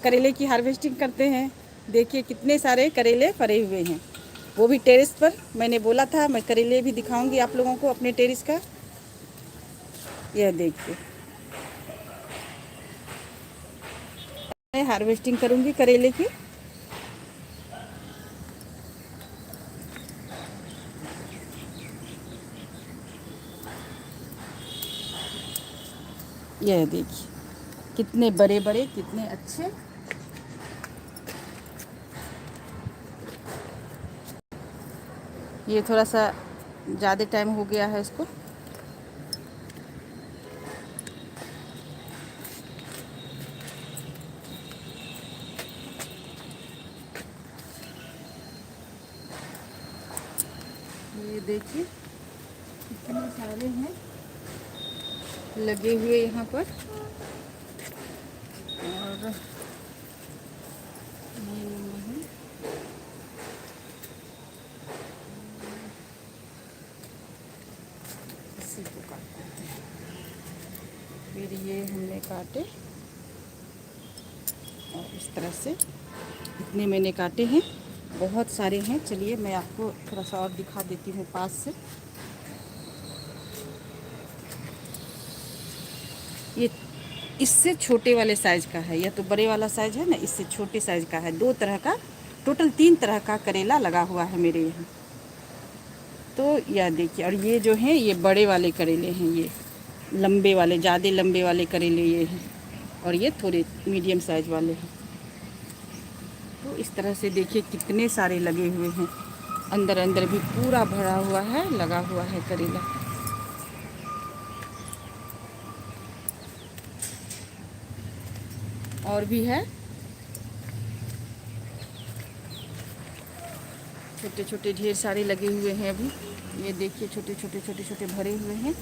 करेले की हार्वेस्टिंग करते हैं। देखिए कितने सारे करेले फरे हुए हैं, वो भी टेरेस पर। मैंने बोला था मैं करेले भी दिखाऊंगी आप लोगों को अपने टेरेस का। यह देखिए मैं हार्वेस्टिंग करूंगी करेले की। यह देखिए कितने बड़े बड़े, कितने अच्छे। ये थोड़ा सा ज़्यादा टाइम हो गया है इसको। ये देखिए कितने सारे हैं लगे हुए यहाँ पर। और ये नहीं, इसी को काटते हैं। फिर ये हमने काटे और इस तरह से इतने मैंने काटे हैं, बहुत सारे हैं। चलिए मैं आपको थोड़ा सा और दिखा देती हूँ पास से। ये इससे छोटे वाले साइज़ का है, यह तो बड़े वाला साइज़ है ना, इससे छोटे साइज़ का है। दो तरह का, टोटल 3 तरह का करेला लगा हुआ है मेरे यहाँ। तो यह देखिए, और ये जो हैं ये बड़े वाले करेले हैं, ये लंबे वाले, ज़्यादा लंबे वाले करेले ये हैं, और ये थोड़े मीडियम साइज़ वाले हैं। तो इस तरह से देखिए कितने सारे लगे हुए हैं। अंदर अंदर भी पूरा भरा हुआ है, लगा हुआ है करेला। और भी है, छोटे छोटे ढेर सारे लगे हुए हैं अभी। ये देखिए छोटे छोटे छोटे छोटे भरे हुए हैं।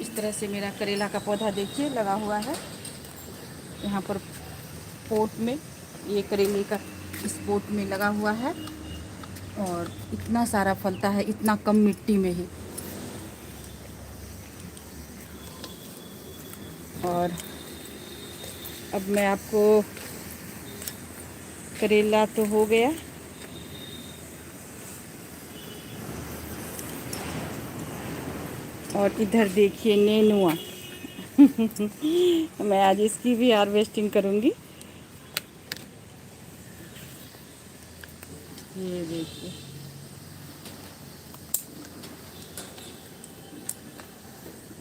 इस तरह से मेरा करेला का पौधा देखिए लगा हुआ है यहाँ पर पोट में। ये करेले का इस पोट में लगा हुआ है, और इतना सारा फलता है इतना कम मिट्टी में ही। और अब मैं आपको, करेला तो हो गया, और इधर देखिए नेनुआ। मैं आज इसकी भी हार्वेस्टिंग करूँगी। ये देखिए,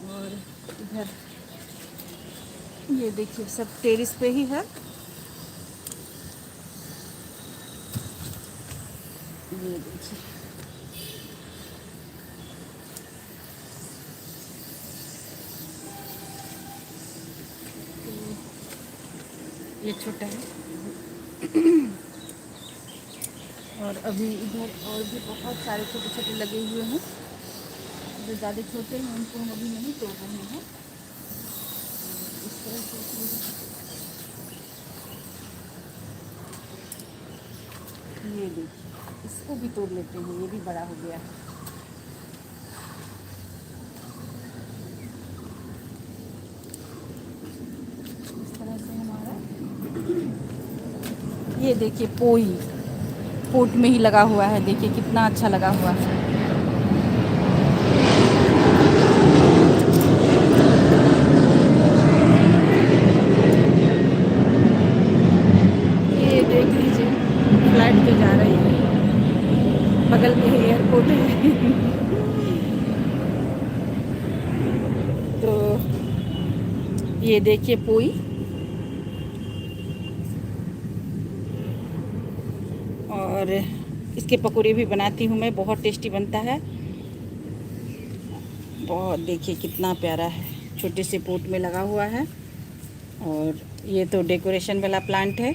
और इधर ये देखिए सब टेरेस पे ही है। ये देखिए ये छोटा है। और अभी इधर और भी बहुत सारे छोटे छोटे लगे हुए हैं। जो ज़्यादा छोटे हैं उनको हम अभी नहीं तोड़ रहे हैं। इस तरह से ये देखिए, इसको भी तोड़ लेते हैं, ये भी बड़ा हो गया है। इस तरह से हमारा ये देखिए पोई पोट में ही लगा हुआ है। देखिए कितना अच्छा लगा हुआ है। ये देख लीजिए फ्लाइट पे जा रही है, बगल में ही एयरपोर्ट है। तो ये देखिए पोई, और इसके पकौड़े भी बनाती हूँ मैं, बहुत टेस्टी बनता है। बहुत देखिए कितना प्यारा है, छोटे से पोट में लगा हुआ है। और ये तो डेकोरेशन वाला प्लांट है।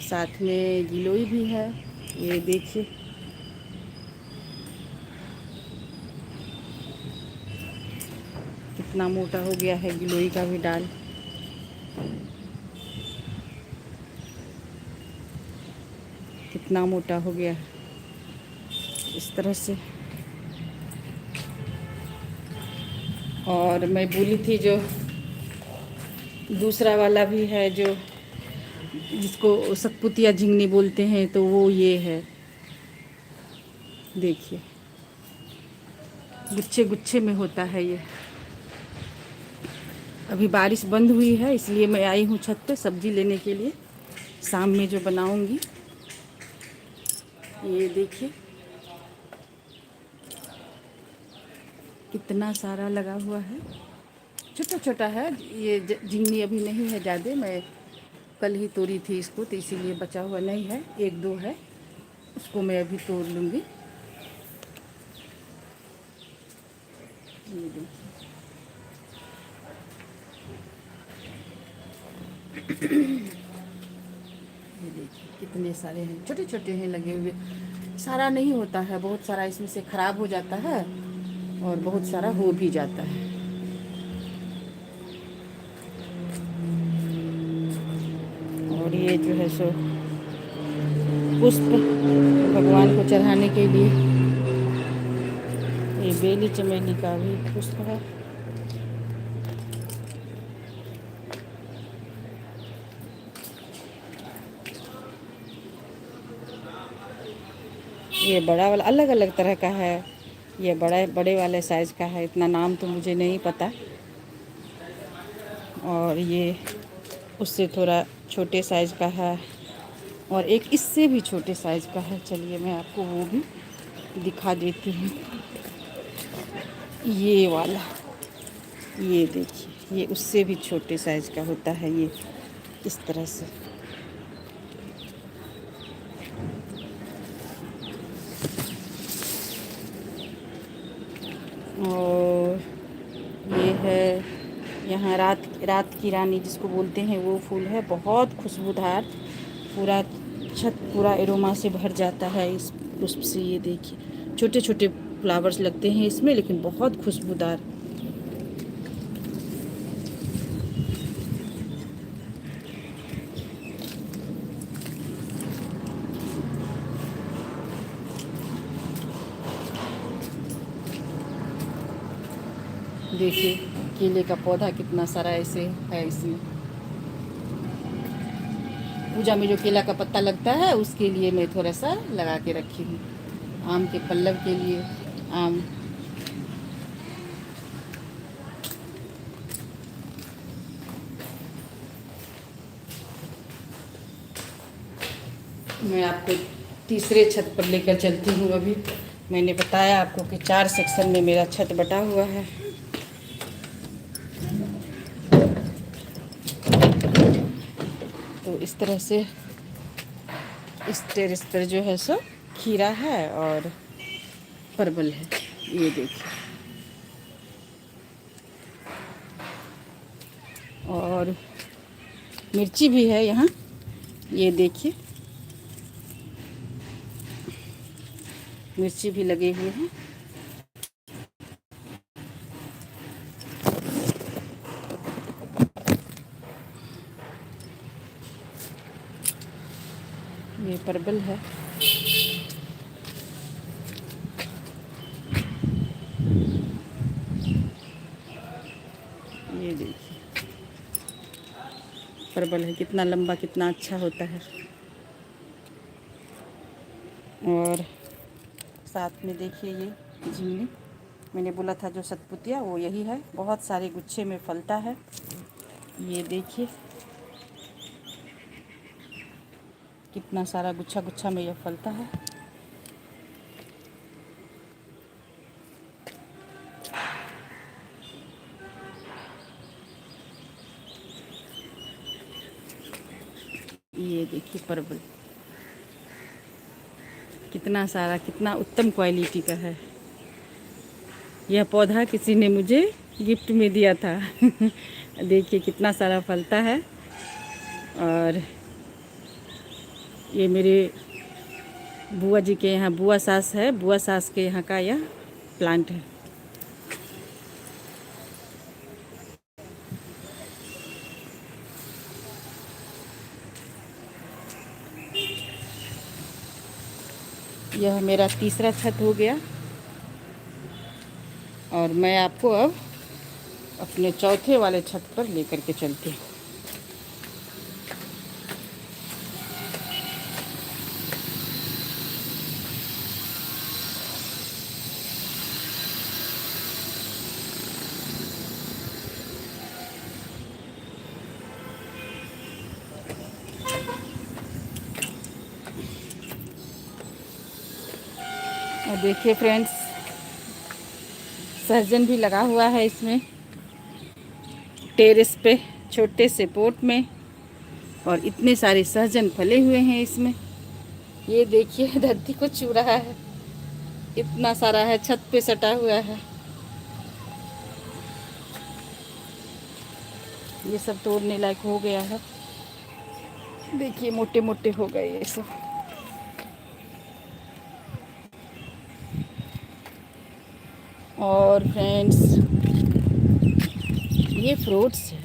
साथ में गिलोई भी है। ये देखिए कितना मोटा हो गया है गिलोई का भी डाल। कितना मोटा हो गया है। इस तरह से और मैं बोली थी जो दूसरा वाला भी है जो जिसको सतपुतिया झिंगनी बोलते हैं, तो वो ये है, देखिए गुच्छे गुच्छे में होता है ये। अभी बारिश बंद हुई है इसलिए मैं आई हूँ छत पे सब्ज़ी लेने के लिए, शाम में जो बनाऊंगी। ये देखिए कितना सारा लगा हुआ है, छोटा छोटा है ये। झिंगनी अभी नहीं है ज़्यादा, मैं कल ही तोड़ी थी इसको, तो इसीलिए बचा हुआ नहीं है, एक दो है, उसको मैं अभी तोड़ लूँगी। ये देखिए ये देखिए कितने सारे हैं, छोटे छोटे हैं लगे हुए। सारा नहीं होता है, बहुत सारा इसमें से ख़राब हो जाता है और बहुत सारा हो भी जाता है। और ये जो है सो पुष्प भगवान को चढ़ाने के लिए, ये बेली चमेली का भी पुष्प है। ये बड़ा वाला अलग अलग तरह का है, ये बड़े वाले साइज़ का है, इतना नाम तो मुझे नहीं पता। और ये उससे थोड़ा छोटे साइज़ का है, और एक इससे भी छोटे साइज़ का है। चलिए मैं आपको वो भी दिखा देती हूँ। ये वाला, ये देखिए, ये उससे भी छोटे साइज़ का होता है, ये इस तरह से। और ये है यहाँ रात की रानी जिसको बोलते हैं, वो फूल है, बहुत खुशबूदार, पूरा छत पूरा एरोमा से भर जाता है इस पुष्प से। ये देखिए छोटे छोटे फ्लावर्स लगते हैं इसमें, लेकिन बहुत खुशबूदार। देखिए केले का पौधा कितना सारा ऐसे है इसमें। पूजा में जो केला का पत्ता लगता है उसके लिए मैं थोड़ा सा लगा के रखी हूँ, आम के पल्लव के लिए। आम मैं आपको तीसरे छत पर लेकर चलती हूँ। अभी मैंने बताया आपको कि 4 सेक्शन में मेरा छत बटा हुआ है। तो इस तरह से इस टेरेस पर जो है सो खीरा है और परवल है, ये देखिए। और मिर्ची भी है यहाँ, ये देखिए मिर्ची भी लगे हुए हैं। ये परवल है, ये देखिए परवल है, कितना लंबा कितना अच्छा होता है। और साथ में देखिए ये झिंगली, मैंने बोला था जो सतपुतिया, वो यही है, बहुत सारे गुच्छे में फलता है। ये देखिए कितना सारा गुच्छा गुच्छा में यह फलता है। ये देखिए परवल कितना सारा, कितना उत्तम क्वालिटी का है। यह पौधा किसी ने मुझे गिफ्ट में दिया था। देखिए कितना सारा फलता है। और ये मेरे बुआ जी के यहाँ, बुआ सास है, बुआ सास के यहाँ का यह प्लांट है। यह मेरा तीसरा छत हो गया। और मैं आपको अब अपने चौथे वाले छत पर लेकर के चलते हैं। और देखिए फ्रेंड्स, सहजन भी लगा हुआ है इसमें, टेरेस पे छोटे से पोट में, और इतने सारे सहजन फले हुए हैं इसमें। ये देखिए धरती को छू रहा है, इतना सारा है, छत पे सटा हुआ है। ये सब तोड़ने लायक हो गया है, देखिए मोटे मोटे हो गए ये सब। और फ्रेंड्स, ये फ्रूट्स है,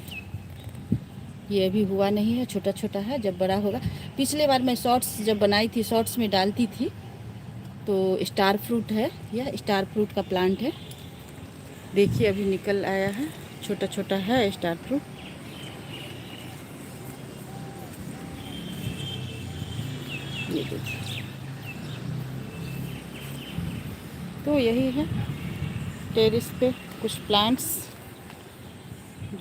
ये अभी हुआ नहीं है, छोटा छोटा है, जब बड़ा होगा। पिछले बार मैं शॉर्ट्स जब बनाई थी, शॉर्ट्स में डालती थी, तो स्टार फ्रूट है, यह स्टार फ्रूट का प्लांट है। देखिए अभी निकल आया है, छोटा छोटा है स्टार फ्रूट। ये देखिए, तो यही है टेरेस पे कुछ प्लांट्स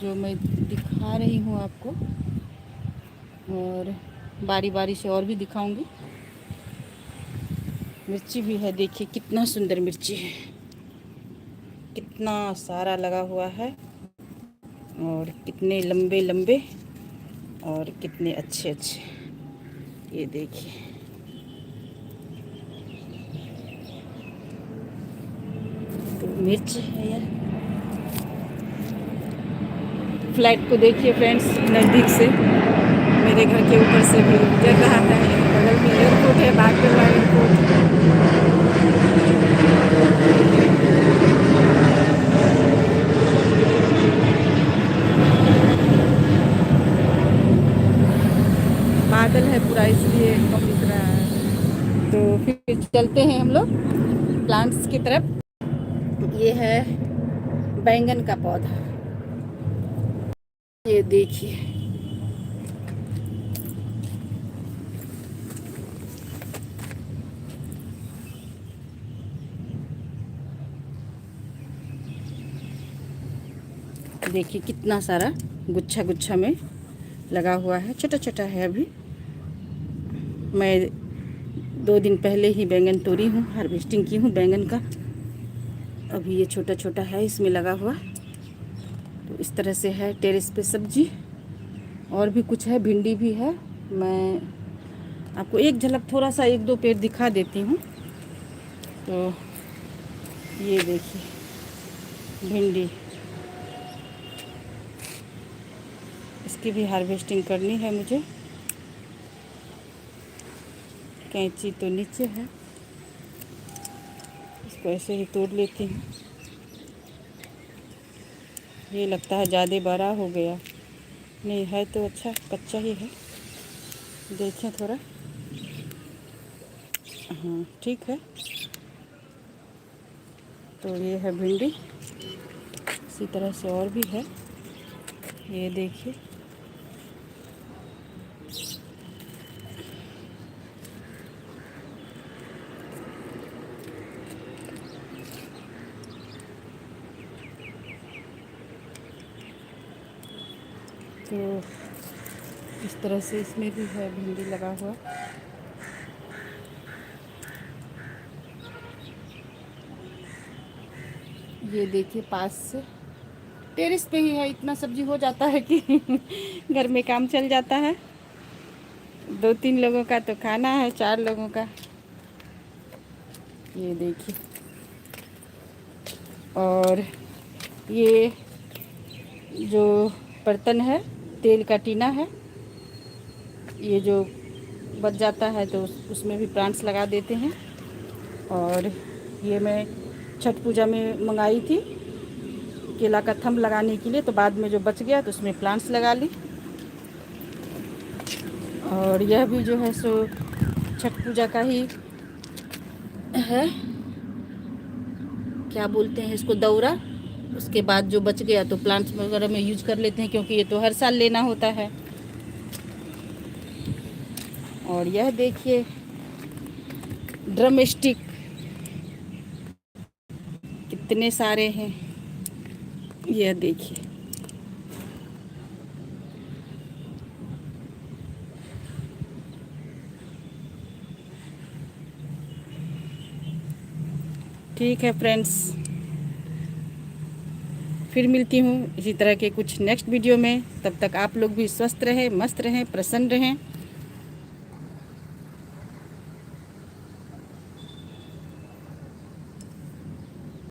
जो मैं दिखा रही हूँ आपको, और बारी बारी से और भी दिखाऊंगी। मिर्ची भी है, देखिए कितना सुंदर मिर्ची है, कितना सारा लगा हुआ है, और कितने लंबे लंबे और कितने अच्छे अच्छे। ये देखिए, तो मिर्च है यार। फ्लैट को देखिए फ्रेंड्स नज़दीक से, मेरे घर के ऊपर से भी गुजर रहा है। बगल में एयरपोर्ट है, बागडोगरा एयरपोर्ट। बादल है पूरा, इसलिए कम दिख रहा है। तो फिर चलते हैं हम लोग प्लांट्स की तरफ। ये है बैंगन का पौधा, ये देखिए, देखिए कितना सारा गुच्छा गुच्छा में लगा हुआ है, छोटा छोटा है अभी। मैं 2 दिन पहले ही बैंगन तोड़ी हूँ, हार्वेस्टिंग की हूँ बैंगन का। अभी ये छोटा छोटा है इसमें लगा हुआ। तो इस तरह से है टेरेस पे सब्जी, और भी कुछ है, भिंडी भी है। मैं आपको एक झलक थोड़ा सा 1-2 पेड़ दिखा देती हूँ। तो ये देखिए भिंडी, इसकी भी हार्वेस्टिंग करनी है मुझे। कैंची तो नीचे है, इसको ऐसे ही तोड़ लेती हूँ। ये लगता है ज़्यादा बड़ा हो गया, नहीं है तो अच्छा, कच्चा ही है। देखें थोड़ा, हाँ ठीक है। तो ये है भिंडी, इसी तरह से और भी है, ये देखिए। तो इस तरह से इसमें भी है भिंडी लगा हुआ। ये देखिए पास से, टेरेस पे ही है, इतना सब्जी हो जाता है कि घर में काम चल जाता है। 2-3 लोगों का तो खाना है, 4 लोगों का। ये देखिए, और ये जो बर्तन है, तेल का टीना है, ये जो बच जाता है तो उसमें भी प्लांट्स लगा देते हैं। और ये मैं छठ पूजा में मंगाई थी केला का थंब लगाने के लिए, तो बाद में जो बच गया तो उसमें प्लांट्स लगा ली। और यह भी जो है सो छठ पूजा का ही है, क्या बोलते हैं इसको, दौरा, उसके बाद जो बच गया तो प्लांट्स वगैरह में यूज कर लेते हैं, क्योंकि ये तो हर साल लेना होता है। और यह देखिए ड्रम स्टिक कितने सारे हैं, यह देखिए। ठीक है फ्रेंड्स, फिर मिलती हूँ इसी तरह के कुछ नेक्स्ट वीडियो में। तब तक आप लोग भी स्वस्थ रहें, मस्त रहें, प्रसन्न रहें।